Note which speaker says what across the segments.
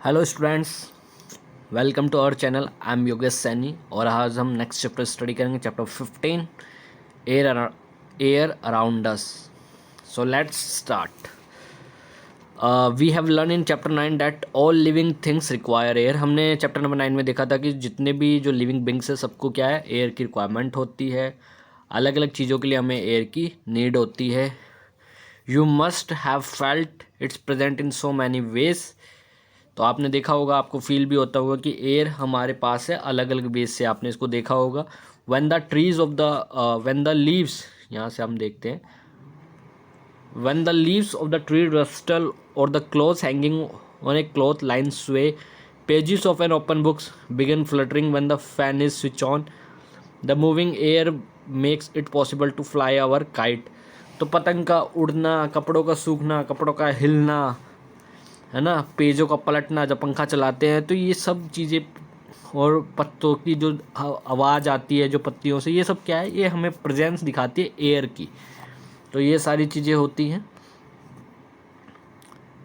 Speaker 1: Hello students, welcome to our channel. I am Yogesh Saini और आज हम नेक्स्ट चैप्टर स्टडी करेंगे, chapter 15 air around us. So let's start. We have learn in chapter 9 that all living things require air. हमने chapter number 9 में देखा था कि जितने भी जो लिविंग बींग्स है सबको क्या है, एयर की रिक्वायरमेंट होती है। अलग अलग चीज़ों के लिए हमें एयर की नीड होती है। You must have felt it's present in so many ways. तो आपने देखा होगा, आपको फील भी होता होगा कि एयर हमारे पास है अलग अलग बेस से। आपने इसको देखा होगा। When the trees of the when the leaves, यहाँ से हम देखते हैं, when the leaves of the tree rustle और the clothes hanging on a cloth line sway, pages of an open books begin fluttering when the fan is switch on, the moving air makes it possible to fly our kite. तो पतंग का उड़ना, कपड़ों का सूखना, कपड़ों का हिलना, है ना, पेजों का पलटना जब पंखा चलाते हैं, तो ये सब चीज़ें, और पत्तों की जो आवाज़ आती है जो पत्तियों से, ये सब क्या है, ये हमें प्रेजेंस दिखाती है एयर की। तो ये सारी चीज़ें होती हैं।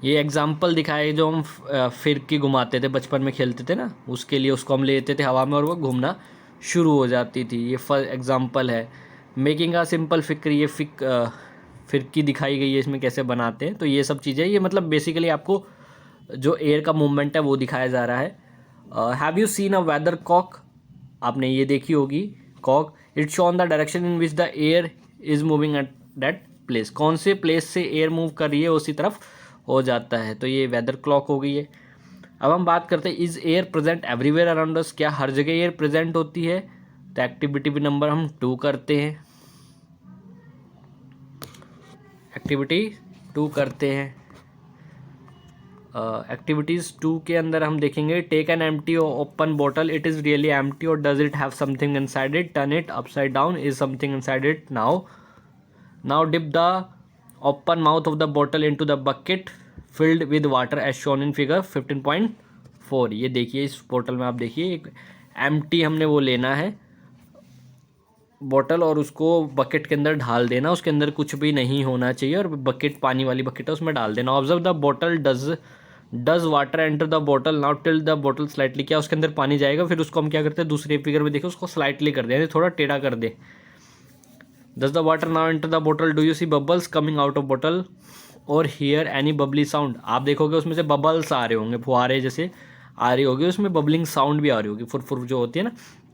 Speaker 1: ये एग्जाम्पल दिखाए जो हम फिरकी घुमाते थे, बचपन में खेलते थे ना, उसके लिए उसको हम लेते थे हवा में और वो घूमना शुरू हो जाती थी। ये एग्जाम्पल है। मेकिंग अ सिंपल फिक्र, ये फिरकी दिखाई गई है, इसमें कैसे बनाते हैं। तो ये सब चीज़ें, ये मतलब बेसिकली आपको जो एयर का मूवमेंट है वो दिखाया जा रहा है। Have you seen a weather cock? आपने ये देखी होगी cock. It show on the direction in which the air is moving at that place. कौन से प्लेस से एयर मूव कर रही है उसी तरफ हो जाता है। तो ये वेदर क्लॉक हो गई है। अब हम बात करते हैं, is air present everywhere around अस? क्या हर जगह एयर प्रेजेंट होती है? तो एक्टिविटी भी नंबर हम 2 करते हैं। एक्टिविटी 2 करते हैं। एक्टिविटीज़ 2 के अंदर हम देखेंगे, take an empty open bottle, it is really empty or does it have something inside it, turn it upside down, is something inside it now dip the open mouth of the bottle into the bucket filled with water as shown in figure 15.4। ये देखिए, इस bottle में आप देखिए, एक empty हमने वो लेना है बॉटल और उसको बकेट के अंदर ढाल देना। उसके अंदर कुछ भी नहीं होना चाहिए और बकेट पानी वाली बकेट है, उसमें डाल देना। Observe the bottle, does water enter the bottle now till the bottle slightly. क्या उसके अंदर पानी जाएगा? फिर उसको हम क्या करते हैं, दूसरे फिगर में देखो, उसको स्लाइटली कर दें, थोड़ा टेढ़ा कर दे। Does the water now enter the bottle, do you see bubbles coming out of bottle or hear any bubbly sound? आप देखोगे उसमें से बबल्स आ रहे होंगे, फुहारे जैसे आ रही होगी, उसमें बबलिंग साउंड भी आ रही होगी, फुर जो होती है ना।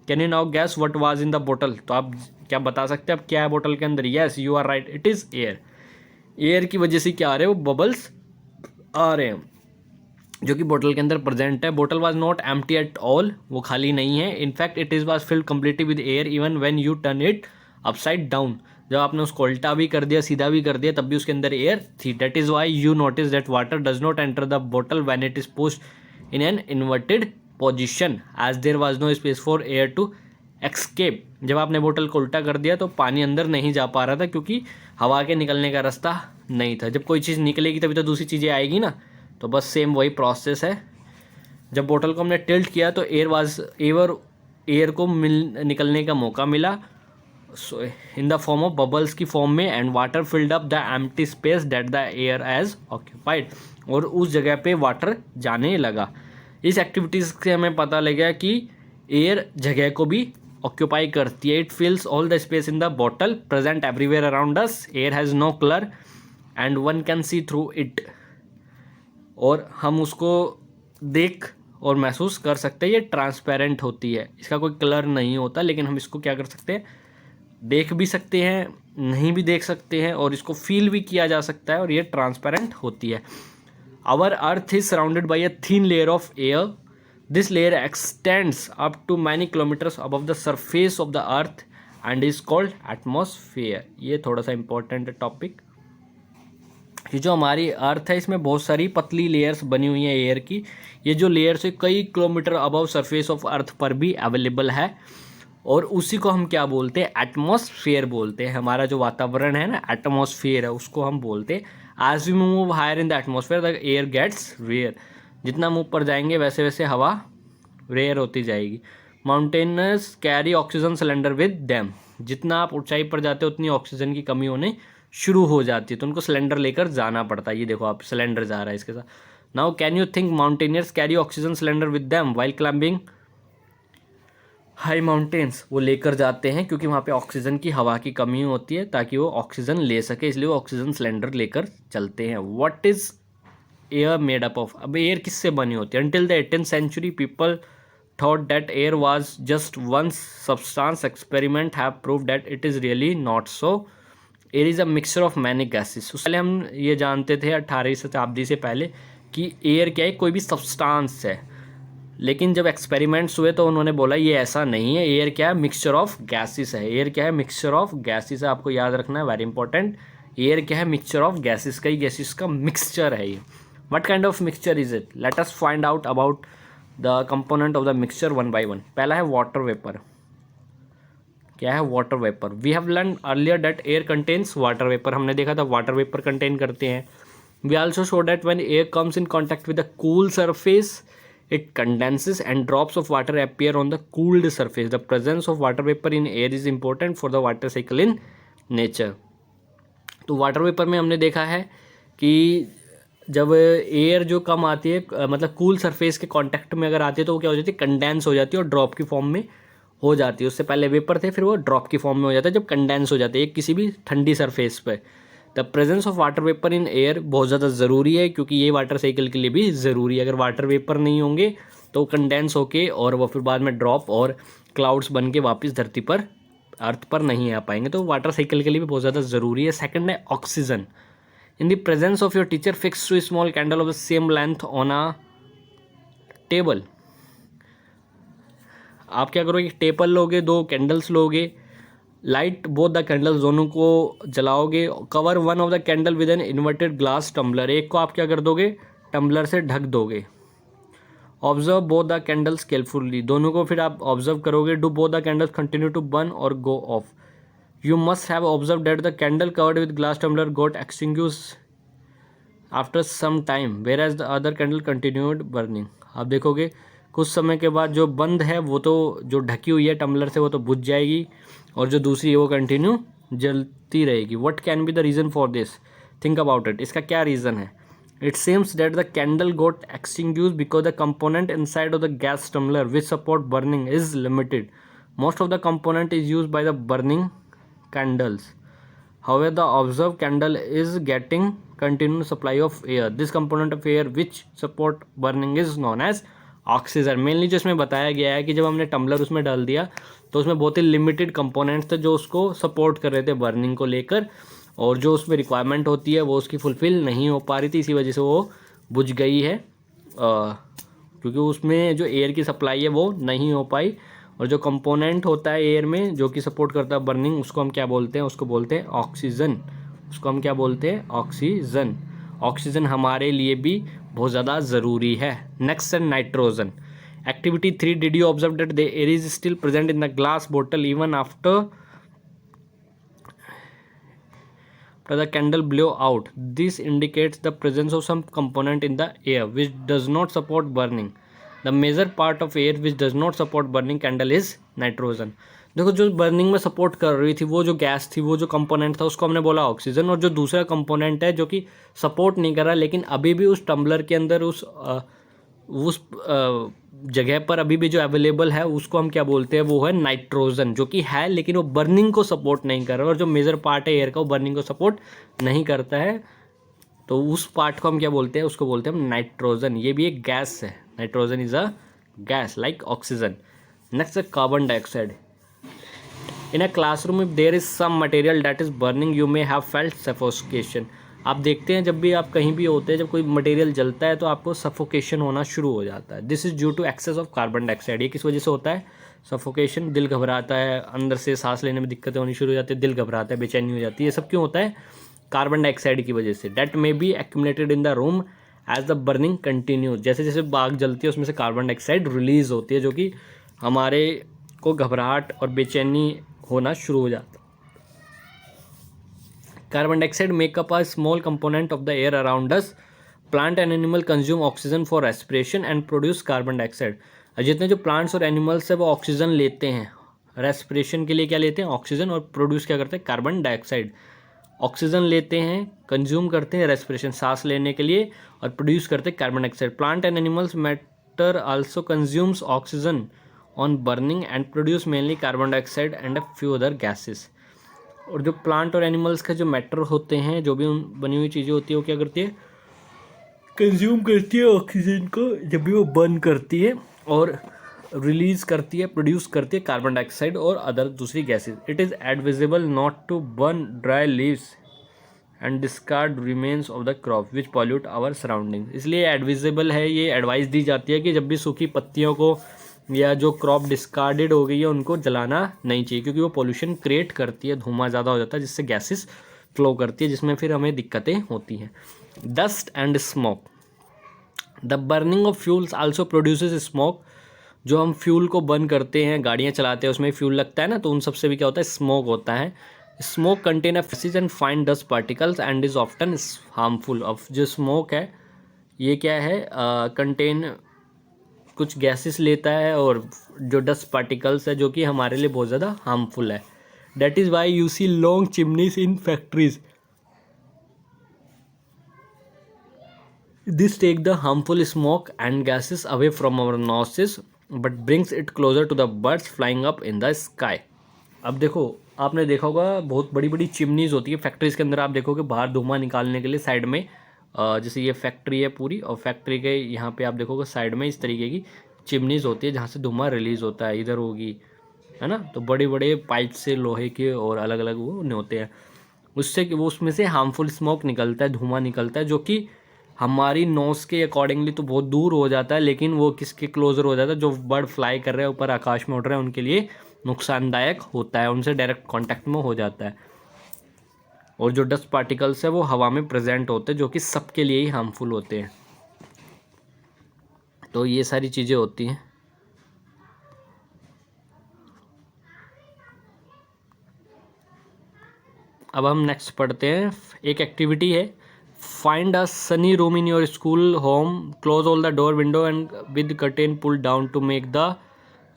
Speaker 1: Can you now gas what was in the bottle? तो आप क्या बता सकते हैं अब क्या है बॉटल के अंदर? Yes, you are right, it is air. Air की वजह से क्या आ रहे हैं, वो बबल्स आ रहे हैं जो कि बोतल के अंदर प्रेजेंट है। बोतल was not empty at all, वो खाली नहीं है। In fact it is was field completely with air even when U turn it upside down. जब आपने उसको उल्टा भी कर दिया, सीधा भी कर दिया, तब भी उसके अंदर एयर थी। That is why you notice that water does not enter the बोतल when it is pushed in an inverted position as there was no space for air to escape. जब आपने बोतल को उल्टा कर दिया तो पानी अंदर नहीं जा पा रहा था, क्योंकि हवा के निकलने का रास्ता नहीं था। जब कोई चीज़ निकलेगी तभी तो दूसरी चीज़ें आएगी ना। तो बस सेम वही प्रोसेस है। जब बोतल को हमने टिल्ट किया तो एयर को निकलने का मौका मिला in the form of bubbles की फॉर्म में, and water filled up the empty space that the air as occupied, और उस जगह पे वाटर जाने लगा। इस एक्टिविटीज़ से हमें पता लगा कि एयर जगह को भी ऑक्यूपाई करती है। It fills all the space in the bottle, present everywhere around us, air has no colour and one can see through it. और हम उसको देख और महसूस कर सकते हैं। ये ट्रांसपेरेंट होती है, इसका कोई कलर नहीं होता, लेकिन हम इसको क्या कर सकते हैं, देख भी सकते हैं, नहीं भी देख सकते हैं, और इसको फील भी किया जा सकता है, और ये ट्रांसपेरेंट होती है। Our earth is surrounded by a thin layer of air. This layer extends up to many kilometres above the surface of the earth and is called atmosphere. ये थोड़ा सा इंपॉर्टेंट टॉपिक। ये जो हमारी अर्थ है, इसमें बहुत सारी पतली लेयर्स बनी हुई हैं एयर की। ये जो लेयर्स है कई kilometre above surface of earth पर भी अवेलेबल है, और उसी को हम क्या बोलते हैं, एटमॉस्फेयर बोलते हैं। हमारा जो वातावरण है ना, एटमॉस्फेयर है, उसको हम बोलते हैं। As we move higher in the atmosphere the air gets rare. जितना हम ऊपर जाएंगे वैसे वैसे हवा रेयर होती जाएगी। Mountaineers carry oxygen cylinder with them. जितना आप ऊंचाई पर जाते हो उतनी ऑक्सीजन की कमी होने शुरू हो जाती है, तो उनको सिलेंडर लेकर जाना पड़ता है। ये देखो, आप सिलेंडर जा रहा है इसके साथ। Now can you think mountaineers carry oxygen cylinder with them while climbing high mountains? वो लेकर जाते हैं क्योंकि वहाँ पे ऑक्सीजन की हवा की कमी होती है, ताकि वो ऑक्सीजन ले सके, इसलिए वो ऑक्सीजन सिलेंडर लेकर चलते हैं। What is air made up of? अब एयर किससे बनी होती है? Until the 18th century people thought that air was just one substance, experiment have prove that it is really not so, air is a mixture of many gases. पहले हम ये जानते थे 18वीं शताब्दी से पहले कि एयर क्या है, कोई भी सब्सटेंस है, लेकिन जब एक्सपेरिमेंट्स हुए तो उन्होंने बोला ये ऐसा नहीं है, एयर क्या है, मिक्सचर ऑफ गैसेस है। एयर क्या है, मिक्सचर ऑफ गैसेस है, आपको याद रखना है, वेरी इंपॉर्टेंट। एयर क्या है, मिक्सचर ऑफ गैसेस, कई गैसेस का मिक्सचर है ये। What kind of mixture is it? Let us find out about the component of the mixture one by one. पहला है वाटर वेपर। क्या है water vapour? We have learn earlier that air contains water vapour, हमने देखा था water vapour contain करते हैं। We also show that when air comes in contact with the cool surface it condenses and drops of water appear on the cooled surface. The presence of water vapor in air is important for the water cycle in nature. तो water vapour में हमने देखा है कि जब air जो कम आती है, मतलब कूल सरफेस के कांटेक्ट में अगर आती है, तो वो क्या हो जाती है, कंडेंस हो जाती है और ड्रॉप की फॉर्म में हो जाती है। उससे पहले वेपर थे, फिर वो ड्रॉप की फॉर्म में हो जाता है जब कंडेंस हो जाते हैं किसी भी ठंडी सरफेस पर। The presence of water vapour in air बहुत ज़्यादा ज़रूरी है, क्योंकि ये वाटर साइकिल के लिए भी ज़रूरी है। अगर वाटर वेपर नहीं होंगे तो कंडेंस होके और वो फिर बाद में ड्रॉप और क्लाउड्स बन के वापस धरती पर, अर्थ पर नहीं आ पाएंगे, तो वाटर साइकिल के लिए भी बहुत ज़्यादा ज़रूरी है। सेकंड है oxygen. In the presence of your teacher fix two small candle of the same length on a table. आप क्या करोगे, टेबल लोगे, दो कैंडल्स लोगे, लाइट बोथ द कैंडल्स, दोनों को जलाओगे, cover one of the candle with an inverted glass tumbler, एक को आप क्या कर दोगे, टम्बलर से ढक दोगे। Observe both the candles carefully, दोनों को फिर आप ऑब्जर्व करोगे। Do both the candles continue to burn or go off? You must have observe that the candle covered with glass tumbler got extinguished after some time whereas the other candle continued burning. आप देखोगे कुछ समय के बाद जो बंद है वो तो, जो ढकी हुई है टम्बलर से, वो तो बुझ जाएगी, और जो दूसरी है वो कंटिन्यू जलती रहेगी। What can be the reason for this? Think about it. इसका क्या रीज़न है? It seems that the candle got extinguished because the component inside of the gas tumbler which support burning is limited. Most of the component is use by the burning candles. However, the observed candle is getting continuous supply of air. This component of air which support burning is known as oxygen. Mainly जो इसमें बताया गया है कि जब हमने tumbler उसमें डाल दिया तो उसमें बहुत ही लिमिटेड कंपोनेंट्स थे जो उसको सपोर्ट कर रहे थे बर्निंग को लेकर, और जो उसमें रिक्वायरमेंट होती है वो उसकी फुलफिल नहीं हो पा रही थी, इसी वजह से वो बुझ गई है, क्योंकि उसमें जो एयर की सप्लाई है वो नहीं हो पाई। और जो कंपोनेंट होता है एयर में जो कि सपोर्ट करता है बर्निंग, उसको हम क्या बोलते हैं? उसको बोलते हैं ऑक्सीजन। उसको हम क्या बोलते हैं? ऑक्सीजन। ऑक्सीजन हमारे लिए भी बहुत ज़्यादा ज़रूरी है। नेक्स्ट है nitrogen. Activity 3, did you observe that the air is still present in the glass bottle even after the candle blow out? This indicates the presence of some component in the air which does not support burning. The major part of air which does not support burning candle is nitrogen. देखो, जो burning में support कर रही थी वो जो gas थी, वो जो कंपोनेंट था, उसको हमने बोला ऑक्सीजन, और जो दूसरा कंपोनेंट है जो कि सपोर्ट नहीं कर रहा लेकिन अभी भी उस टम्बलर के अंदर उस जगह पर अभी भी जो अवेलेबल है, उसको हम क्या बोलते हैं? वो है नाइट्रोजन, जो कि है लेकिन वो बर्निंग को सपोर्ट नहीं कर रहा, और जो मेजर पार्ट है एयर का वो बर्निंग को सपोर्ट नहीं करता है, तो उस पार्ट को हम क्या बोलते हैं? उसको बोलते हैं हम नाइट्रोजन। ये भी एक गैस है, nitrogen is a gas like oxygen. Next है carbon dioxide. In a classroom if there is some material that is burning you may have felt suffocation. आप देखते हैं जब भी आप कहीं भी होते हैं, जब कोई मटेरियल जलता है तो आपको सफोकेशन होना शुरू हो जाता है। This is due to excess of carbon dioxide. ये किस वजह से होता है? सफोकेशन। दिल घबराता है, अंदर से सांस लेने में दिक्कतें होनी शुरू हो जाती है, दिल घबराता है, बेचैनी हो जाती है। ये सब क्यों होता है? कार्बन डाइऑक्साइड की वजह से। That may be accumulated in the room as the burning continue. जैसे जैसे आग जलती है उसमें से कार्बन डाइऑक्साइड रिलीज होती है, जो कि हमारे को घबराहट और बेचैनी होना शुरू हो जाता है। Carbon dioxide makeup a small component of the air around us. Plant and animal consume oxygen for respiration and produce carbon dioxide. जितने जो प्लांट्स और एनिमल्स है वो ऑक्सीजन लेते हैं, रेस्पिरेशन के लिए क्या लेते हैं? ऑक्सीजन, और प्रोड्यूस क्या करते हैं? Carbon dioxide. ऑक्सीजन लेते हैं, कंज्यूम करते हैं रेस्पिरेशन सांस लेने के लिए, और प्रोड्यूस करते हैं carbon dioxide. Plant and animals matter also consumes oxygen on burning and produce mainly carbon dioxide and a few other gases. और जो प्लांट और एनिमल्स का जो मैटर होते हैं, जो भी बनी हुई चीज़ें होती है, वो क्या करती है, कंज्यूम करती है ऑक्सीजन को जब भी वो बर्न करती है, और रिलीज करती है, प्रोड्यूस करती है कार्बन डाइऑक्साइड और अदर दूसरी gases. It is advisable not to burn dry leaves and discard remains of the crop which pollute our surrounding. इसलिए एडविजिबल है, ये एडवाइस दी जाती है कि जब भी सूखी पत्तियों को या जो क्रॉप डिस्कार्डेड हो गई है उनको जलाना नहीं चाहिए, क्योंकि वो पोल्यूशन क्रिएट करती है, धुआं ज़्यादा हो जाता है जिससे गैसेस फ्लो करती है, जिसमें फिर हमें दिक्कतें होती हैं। Dust and smoke. The burning of fuels also produces smoke. जो हम फ्यूल को बर्न करते हैं, गाड़ियाँ चलाते हैं, उसमें फ्यूल लगता है ना, तो उन सबसे भी क्या होता है, स्मोक होता है। Smoke contain a faces and fine dust particles and is often harmful. Of जो स्मोक है ये क्या है, कंटेन कुछ गैसेस लेता है और जो डस्ट पार्टिकल्स है जो कि हमारे लिए बहुत ज़्यादा हार्मफुल है। That is why you see long chimneys in factories. This take the harmful smoke and gases away from our nostrils but brings it closer to the birds flying up in the sky. अब देखो, आपने देखा होगा बहुत बड़ी बड़ी chimneys होती है फैक्ट्रीज के अंदर। आप देखोगे बाहर धुआं निकालने के लिए साइड में, जैसे ये फैक्ट्री है पूरी, और फैक्ट्री के यहाँ पे आप देखोगे साइड में इस तरीके की चिमनीज होती है जहाँ से धुआं रिलीज होता है, इधर होगी, है ना। तो बड़े बड़े पाइप से लोहे के और अलग अलग वो होते हैं, उससे वो उसमें से हार्मफुल स्मोक निकलता है, धुआं निकलता है, जो कि हमारी नोज़ के अकॉर्डिंगली तो बहुत दूर हो जाता है, लेकिन वो किसके क्लोज़र हो जाता है, जो बर्ड फ्लाई कर रहे हैं ऊपर आकाश में उड़ रहे हैं उनके लिए नुकसानदायक होता है, उनसे डायरेक्ट कांटेक्ट में हो जाता है। और जो डस्ट पार्टिकल्स है वो हवा में प्रेजेंट होते हैं, जो कि सबके लिए ही हार्मफुल होते हैं। तो ये सारी चीज़ें होती हैं। अब हम नेक्स्ट पढ़ते हैं, एक एक्टिविटी है, find a sunny room in your school home, close all the door window and with curtain pull down to make the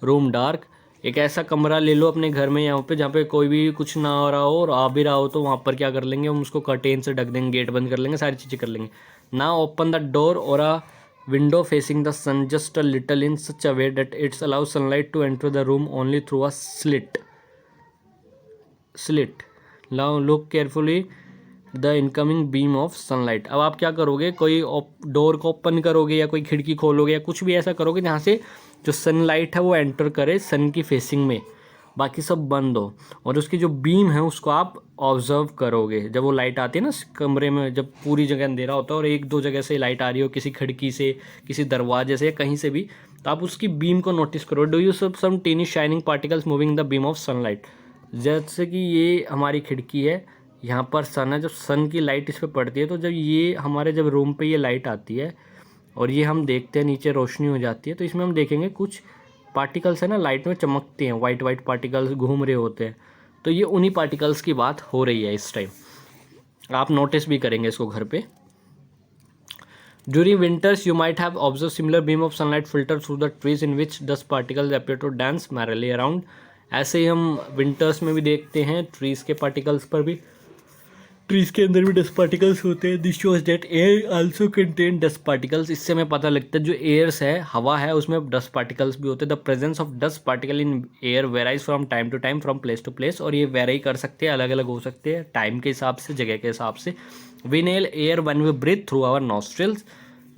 Speaker 1: room dark. एक ऐसा कमरा ले लो अपने घर में यहाँ पे जहाँ पे कोई भी कुछ ना हो रहा हो और आ भी रहा हो, तो वहाँ पर क्या कर लेंगे हम, उसको कर्टेन से ढक देंगे, गेट बंद कर लेंगे, सारी चीज़ें कर लेंगे। ना ओपन द डोर और a window facing the sun just a little in such a way that it's allow sunlight to enter the room only through a slit. Now look carefully the incoming beam of sunlight. अब आप क्या करोगे, कोई door को open करोगे या कोई खिड़की खोलोगे या कुछ भी ऐसा करोगे जहाँ से जो सनलाइट है वो एंटर करे सन की फेसिंग में, बाकी सब बंद हो, और उसकी जो बीम है उसको आप ऑब्जर्व करोगे। जब वो लाइट आती है ना कमरे में, जब पूरी जगह अंधेरा होता है और एक दो जगह से लाइट आ रही हो, किसी खिड़की से, किसी दरवाजे से, कहीं से भी, तो आप उसकी बीम को नोटिस करो। Do you some tiny shining particles moving the beam of sunlight. जैसे कि ये हमारी खिड़की है, यहाँ पर सन है, जब सन की लाइट इस पर पड़ती है, तो जब ये हमारे जब रूम पे ये लाइट आती है और ये हम देखते हैं नीचे रोशनी हो जाती है, तो इसमें हम देखेंगे कुछ पार्टिकल्स है ना लाइट में चमकते हैं, वाइट वाइट पार्टिकल्स घूम रहे होते हैं। तो ये उन्हीं पार्टिकल्स की बात हो रही है इस टाइम, आप नोटिस भी करेंगे इसको घर पे। During winters you might have observe similar beam of sunlight filter through the trees in which dust particles appear to dance merrily around. ऐसे ही हम विंटर्स में भी देखते हैं ट्रीज के पार्टिकल्स पर भी, ट्रीज के अंदर भी डस्ट पार्टिकल्स होते हैं। This shows that air also contain dust particles. इससे हमें पता लगता है जो एयर्स है, हवा है, उसमें डस्ट पार्टिकल्स भी होते हैं। The presence of dust particle in air varies from time to time from place to place. और ये वेराई कर सकते हैं, अलग अलग हो सकते हैं टाइम के हिसाब से, जगह के हिसाब से। We inhale air when we breathe through our nostrils.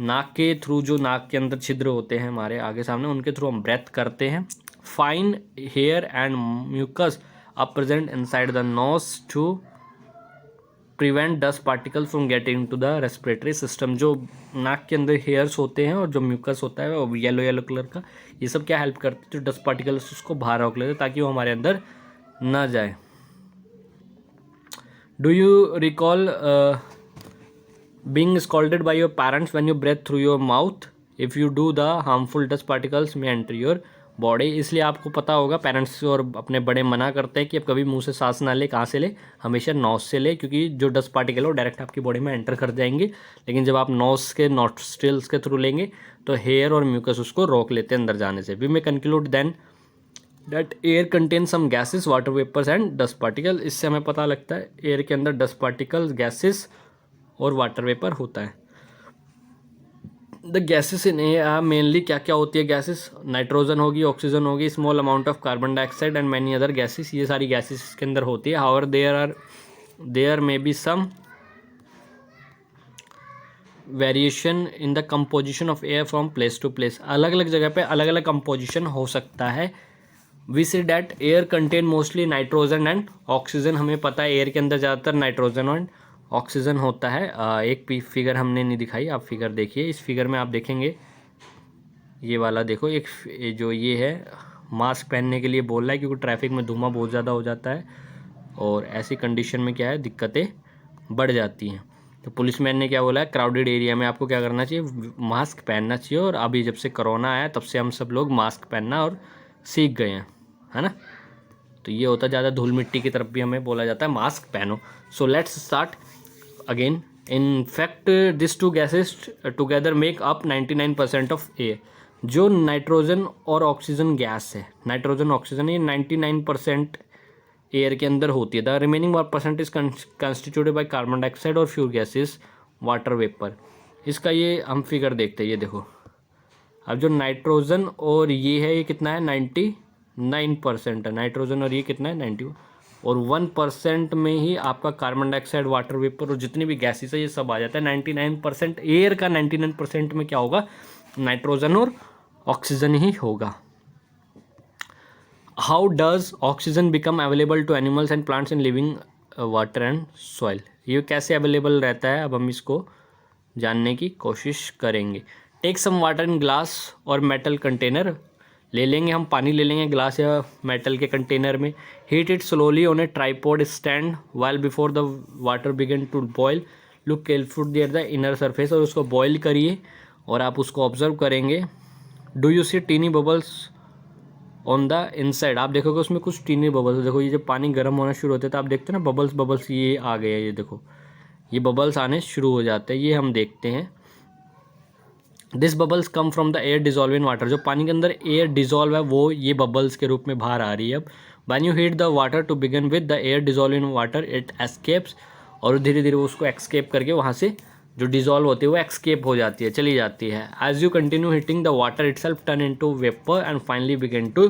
Speaker 1: नाक के थ्रू, जो नाक के अंदर छिद्र होते हैं हमारे आगे सामने, उनके थ्रू हम ब्रेथ करते हैं। Fine hair and mucus are present inside the nose to prevent dust particle from getting to the respiratory system. जो नाक के अंदर हेयर्स होते हैं और जो म्यूकस होता है वो येलो येलो कलर का, ये सब क्या हेल्प करते हैं, जो डस्ट पार्टिकल्स उसको बाहर रोक लेते हैं ताकि वो हमारे अंदर ना जाए। Do you recall being scolded by your parents when you breathe through your mouth? If you do, the harmful dust particles may enter your body. इसलिए आपको पता होगा पेरेंट्स और अपने बड़े मना करते हैं कि अब कभी मुंह से सांस ना ले। कहाँ से ले? हमेशा नोज से ले, क्योंकि जो डस्ट पार्टिकल है वो डायरेक्ट आपकी बॉडी में एंटर कर जाएंगे। लेकिन जब आप नोज के नॉस्ट्रिल्स के थ्रू लेंगे तो हेयर और म्यूकस उसको रोक लेते हैं अंदर जाने से। We may conclude then that air contain some gases, water vapours and dust particle. इससे हमें पता लगता है एयर के अंदर डस्ट पार्टिकल्स, गैसेस और वाटर वेपर होता है। The gases in air mainly क्या क्या होती है गैसेस? नाइट्रोजन होगी, ऑक्सीजन होगी, small amount of carbon dioxide and many other gases. ये सारी गैसेस इसके अंदर होती है। However there may be some variation in the composition of air from place to place. अलग अलग जगह पे अलग अलग कंपोजिशन हो सकता है। We see that air contain mostly nitrogen and oxygen. हमें पता है एयर के अंदर ज़्यादातर नाइट्रोजन एंड ऑक्सीजन होता है। एक फिगर हमने नहीं दिखाई, आप फिगर देखिए। इस फिगर में आप देखेंगे, ये वाला देखो, एक जो ये है मास्क पहनने के लिए बोल रहा है क्योंकि ट्रैफिक में धुआं बहुत ज़्यादा हो जाता है और ऐसी कंडीशन में क्या है, दिक्कतें बढ़ जाती हैं। तो पुलिसमैन ने क्या बोला है, क्राउडेड एरिया में आपको क्या करना चाहिए, मास्क पहनना चाहिए। और अभी जब से कोरोना आया तब से हम सब लोग मास्क पहनना और सीख गए हैं, है ना। तो ये होता है, ज़्यादा धूल मिट्टी की तरफ भी हमें बोला जाता है मास्क पहनो। So let's start again. In fact this two gases together make up 99% of air. जो नाइट्रोजन और ऑक्सीजन गैस है, नाइट्रोजन ऑक्सीजन, ये 99% एयर के अंदर होती है। The remaining 1% is constituted by carbon dioxide और फ्यूल गैसेस, वाटर वेपर। इसका ये हम फिगर देखते हैं, ये देखो। अब जो नाइट्रोजन और ये है, ये कितना है, 99% है नाइट्रोजन, और ये कितना है, 90। और 1% में ही आपका कार्बन डाइऑक्साइड, वाटर वेपर और जितनी भी गैसेस है ये सब आ जाता है। 99% एयर का 99% में क्या होगा, नाइट्रोजन और ऑक्सीजन ही होगा। How does oxygen become available to animals and plants in living water and soil? ये कैसे अवेलेबल रहता है, अब हम इसको जानने की कोशिश करेंगे। Take some water in glass और मेटल कंटेनर। ले लेंगे हम पानी, ले लेंगे ग्लास या मेटल के कंटेनर में। Heat it slowly on a tripod stand while before the water begin to boil. Look careful there the inner surface. और उसको बॉयल करिए और आप उसको ऑब्जर्व करेंगे। Do you see tiny bubbles on the inside? आप देखोगे उसमें कुछ टीनी बबल्स। देखो ये जब पानी गर्म होना शुरू होता है तो आप देखते हैं ना, बबल्स बबल्स ये आ गए हैं, ये देखो, ये बबल्स आने शुरू हो जाते हैं, ये हम देखते हैं। This bubbles come from the air dissolve in water. जो पानी के अंदर एयर डिजॉल्व है वो ये बबल्स के रूप में बाहर आ रही है। अब when you heat the water to begin with the air dissolve in water it escapes. और धीरे धीरे उसको एक्सकेप करके वहाँ से जो डिजॉल्व होती है वो एक्सकेप हो जाती है, चली जाती है। As you continue heating the water itself turn into vapour and finally begin to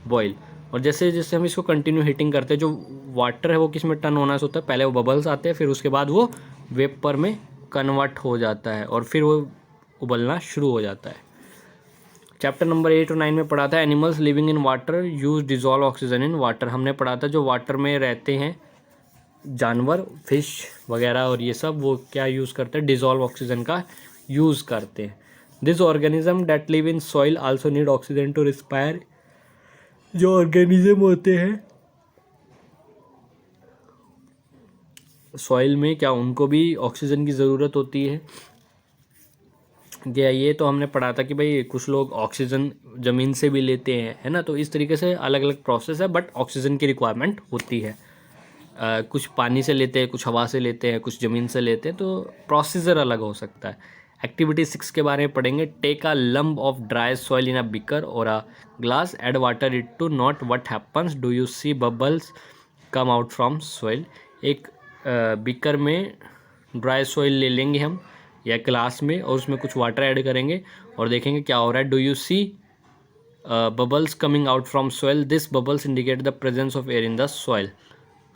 Speaker 1: boil. और जैसे जैसे हम इसको कंटिन्यू हीटिंग करते हैं, जो वाटर है वो किस में टर्न होना होता है, पहले वो बबल्स आते हैं, फिर उसके बाद वो वेपर में कन्वर्ट हो जाता है और फिर वो उबलना शुरू हो जाता है। चैप्टर नंबर 8 और 9 में पढ़ा था animals living in water use dissolve oxygen in water. हमने पढ़ा था जो वाटर में रहते हैं जानवर, फिश वगैरह और ये सब, वो क्या यूज़ करते हैं, डिजॉल्व ऑक्सीजन का यूज़ करते हैं। This organism that live in soil also need oxygen to respire. जो ऑर्गेनिज्म होते हैं सॉइल में, क्या उनको भी ऑक्सीजन की ज़रूरत होती है क्या? ये तो हमने पढ़ा था कि भाई कुछ लोग ऑक्सीजन ज़मीन से भी लेते हैं, है ना। तो इस तरीके से अलग अलग प्रोसेस है, बट ऑक्सीजन की रिक्वायरमेंट होती है। कुछ पानी से लेते हैं, कुछ हवा से लेते हैं, कुछ ज़मीन से लेते हैं, तो प्रोसीजर अलग हो सकता है। एक्टिविटी 6 के बारे में पढ़ेंगे। Take a lump of dry soil in a beaker और a glass, add water it to note what happens, do you see bubbles come out from soil. एक बिकर में ड्राई सॉइल ले लेंगे हम या ग्लास में और उसमें कुछ वाटर ऐड करेंगे और देखेंगे क्या हो रहा है। Do you see bubbles coming out from soil, this bubbles indicate the presence of air in the soil.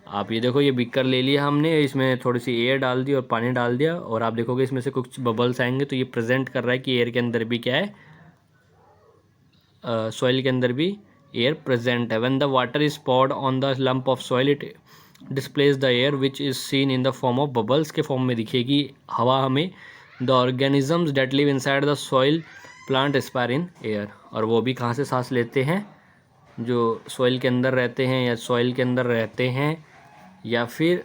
Speaker 1: आप ये देखो, ये बिकर ले लिया हमने, इसमें थोड़ी सी एयर डाल दी और पानी डाल दिया और आप देखोगे इसमें से कुछ बबल्स आएंगे, तो ये प्रेजेंट कर रहा है कि एयर के अंदर भी क्या है, सॉइल के अंदर भी एयर प्रेजेंट है। When the water is poured on the lump of soil it displace the air which is seen in the form of bubbles के फॉर्म में दिखेगी हवा हमें। The organisms that live inside the soil plant aspire in air. और वो भी कहाँ से सांस लेते हैं, जो सॉइल के अंदर रहते हैं या सॉइल के अंदर रहते हैं, या फिर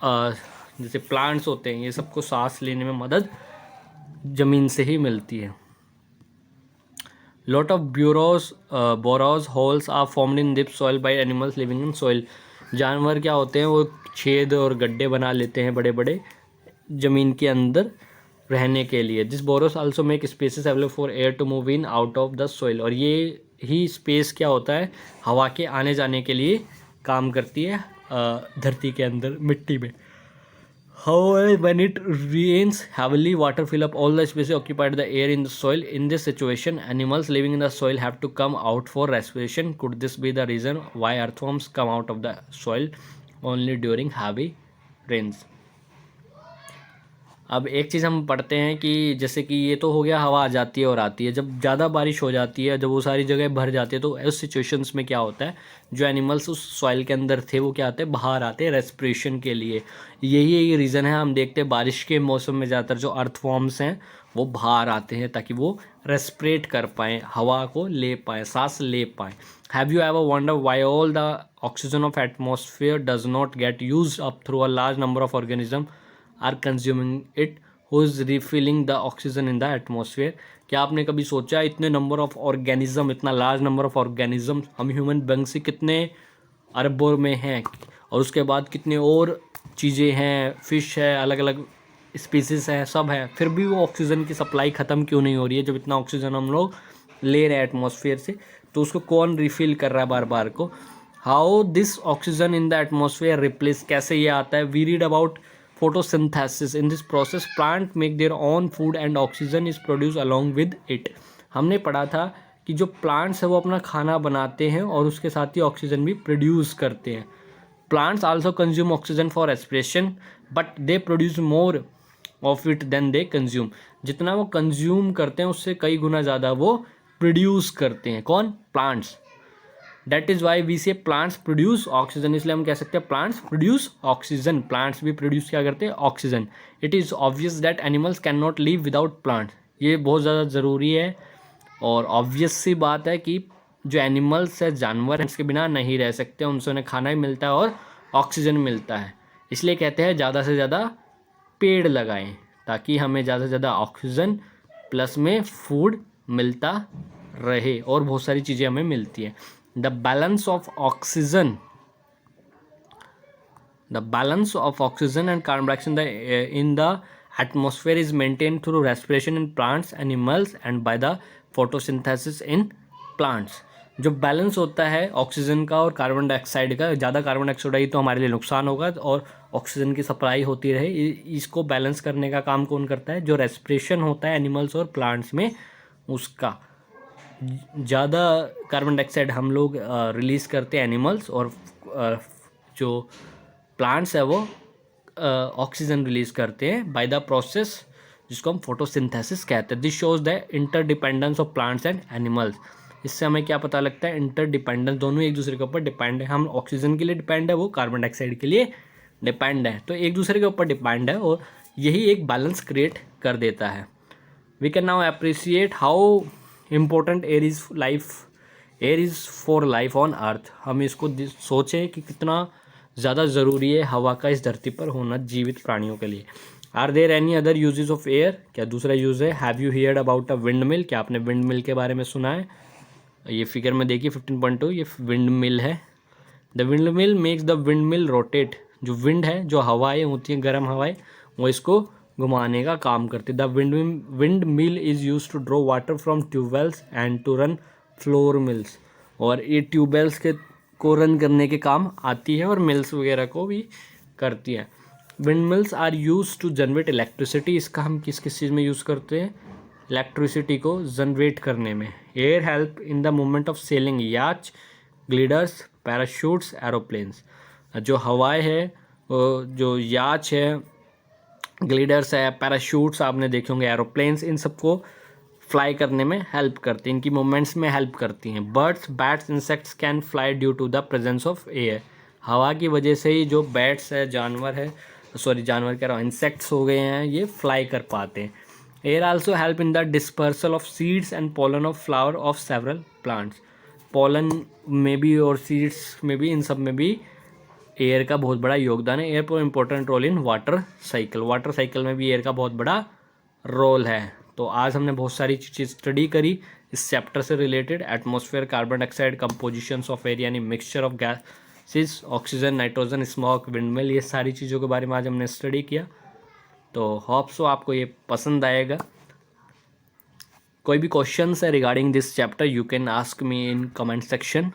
Speaker 1: जैसे प्लांट्स होते हैं, ये सबको सांस लेने में मदद ज़मीन से ही मिलती है। Lot of burrows holes are formed in deep soil by animals living in soil. जानवर क्या होते हैं, वो छेद और गड्ढे बना लेते हैं बड़े बड़े ज़मीन के अंदर रहने के लिए। This burrows also make spaces available for air to move in out of the soil. और ये ही स्पेस क्या होता है, हवा के आने जाने के लिए काम करती है धरती के अंदर मिट्टी में। However, when it rains heavily, water fill up all the space occupied the air in the soil. In this situation, animals living in the soil have to come out for respiration. Could this be the reason why earthworms come out of the soil only during heavy rains? अब एक चीज़ हम पढ़ते हैं कि जैसे कि ये तो हो गया हवा आ जाती है और आती है, जब ज़्यादा बारिश हो जाती है, जब वो सारी जगह भर जाती है, तो उस सिचुएशंस में क्या होता है, जो एनिमल्स उस सॉइल के अंदर थे वो क्या आते हैं, बाहर आते हैं रेस्पिरेशन के लिए। यही रीज़न है, हम देखते हैं बारिश के मौसम में ज़्यादातर जो अर्थवॉर्म्स हैं वो बाहर आते हैं ताकि वो रेस्पिरेट कर पाएँ, हवा को ले पाएँ, सांस ले पाएँ। Have you ever wonder why all the oxygen of atmosphere does not get use up through a large number of organism are consuming it, who is refilling the oxygen in the atmosphere? क्या आपने कभी सोचा इतने number of organism, इतना large number of organism हम human being से कितने अरबों में हैं, और उसके बाद कितने और चीज़ें हैं, फिश है, अलग अलग स्पीसीज हैं, सब है, फिर भी वो ऑक्सीजन की सप्लाई ख़त्म क्यों नहीं हो रही है? जब इतना ऑक्सीजन हम लोग ले रहे हैं एटमॉस्फेयर से, तो उसको कौन रिफिल कर रहा है बार बार को? How this oxygen in the atmosphere replace, कैसे ये आता है? We read about photosynthesis. In this process plant make their own food and oxygen is produced along with it. हमने पढ़ा था कि जो प्लांट्स है वो अपना खाना बनाते हैं और उसके साथ ही ऑक्सीजन भी प्रोड्यूस करते हैं। Plants also consume oxygen for respiration but they produce more of it than they consume. जितना वो कंज्यूम करते हैं उससे कई गुना ज़्यादा वो प्रोड्यूस करते हैं। कौन? Plants. That is why we say plants produce oxygen, इसलिए हम कह सकते हैं plants produce oxygen, plants भी produce क्या करते हैं? Oxygen. It is obvious that animals cannot live without plants, ये बहुत ज़्यादा ज़रूरी है और ऑब्वियस सी बात है कि जो एनिमल्स है, जानवर हैं, इसके बिना नहीं रह सकते, उनसे उन्हें खाना भी मिलता है और ऑक्सीजन मिलता है। इसलिए कहते हैं ज़्यादा से ज़्यादा पेड़ लगाएं ताकि हमें ज़्यादा से ज़्यादा ऑक्सीजन प्लस में फूड मिलता रहे और बहुत सारी चीज़ें हमें मिलती हैं। The balance of oxygen and carbon dioxide in the atmosphere is maintained through respiration in plants, animals and by the photosynthesis in plants. जो बैलेंस होता है ऑक्सीजन का और कार्बन डाइऑक्साइड का, ज़्यादा कार्बन डाइऑक्साइड आई तो हमारे लिए नुकसान होगा और ऑक्सीजन की सप्लाई होती रहे, इसको बैलेंस करने का काम कौन करता है? जो रेस्पिरेशन होता है एनिमल्स और प्लांट्स में, उसका ज़्यादा कार्बन डाइऑक्साइड हम लोग रिलीज़ करते हैं एनिमल्स, और जो प्लांट्स है वो ऑक्सीजन रिलीज़ करते हैं बाय द प्रोसेस जिसको हम फोटोसिंथेसिस कहते हैं। This shows the interdependence of plants and animals. इससे हमें क्या पता लगता है? इंटरडिपेंडेंस, दोनों एक दूसरे के ऊपर डिपेंड है। हम ऑक्सीजन के लिए डिपेंड है, वो कार्बन डाइऑक्साइड के लिए डिपेंड है, तो एक दूसरे के ऊपर डिपेंड है और यही एक बैलेंस क्रिएट कर देता है। We can now appreciate how important air is for life on earth. हम इसको सोचें कि कितना ज़्यादा ज़रूरी है हवा का इस धरती पर होना जीवित प्राणियों के लिए। Are there any other uses of air? क्या दूसरा यूज़ है? Have you heard about a wind mill? क्या आपने विंड मिल के बारे में सुना है? ये फिगर में देखिए 15.2, ये विंड मिल है। The wind mill makes the wind mill rotate. जो विंड है, जो हवाएं होती हैं, गर्म हवाएं, वो इसको घुमाने का काम करती है। The wind mill is use to draw water from tubewells and to run flour mills. और ये ट्यूबवेल्स के को रन करने के काम आती है और मिल्स वगैरह को भी करती है। Wind mills are use to generate electricity. इसका हम किस किस चीज़ में यूज़ करते हैं? इलेक्ट्रिसिटी को जनरेट करने में। Air help in the movement of selling याच, ग्लिडर्स, पैराशूट्स, एरोप्लेन्स। जो हवाएं है, जो याच है, ग्लिडर्स है, पैराशूट्स आपने देखे होंगे, एरोप्लेन्स, इन सबको फ्लाई करने में हेल्प करती हैं, इनकी मूवमेंट्स में हेल्प करती हैं। Birds, bats, insects can fly due to the presence of air. हवा की वजह से ही जो बैट्स है, जानवर कह रहा हूँ, इंसेक्ट्स हो गए हैं, ये फ्लाई कर पाते हैं। Air also help in the dispersal of seeds and pollen of flower of several plants. Pollen में भी और सीड्स में भी, इन सब में भी एयर का बहुत बड़ा योगदान है। एयर पर important role in water cycle में भी एयर का बहुत बड़ा रोल है। तो आज हमने बहुत सारी चीज़ स्टडी करी इस चैप्टर से related. Atmosphere, carbon dioxide, compositions of air यानी mixture of gases, oxygen, nitrogen, smoke, windmill, ये सारी चीज़ों के बारे में आज हमने स्टडी किया। तो होप सो आपको ये पसंद आएगा। कोई भी क्वेश्चन है regarding this chapter you can ask me in comment section.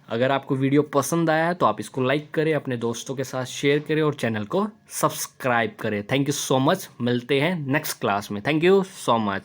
Speaker 1: अगर आपको वीडियो पसंद आया है तो आप इसको लाइक करें, अपने दोस्तों के साथ शेयर करें और चैनल को सब्सक्राइब करें। थैंक यू सो मच, मिलते हैं नेक्स्ट क्लास में। Thank you so much.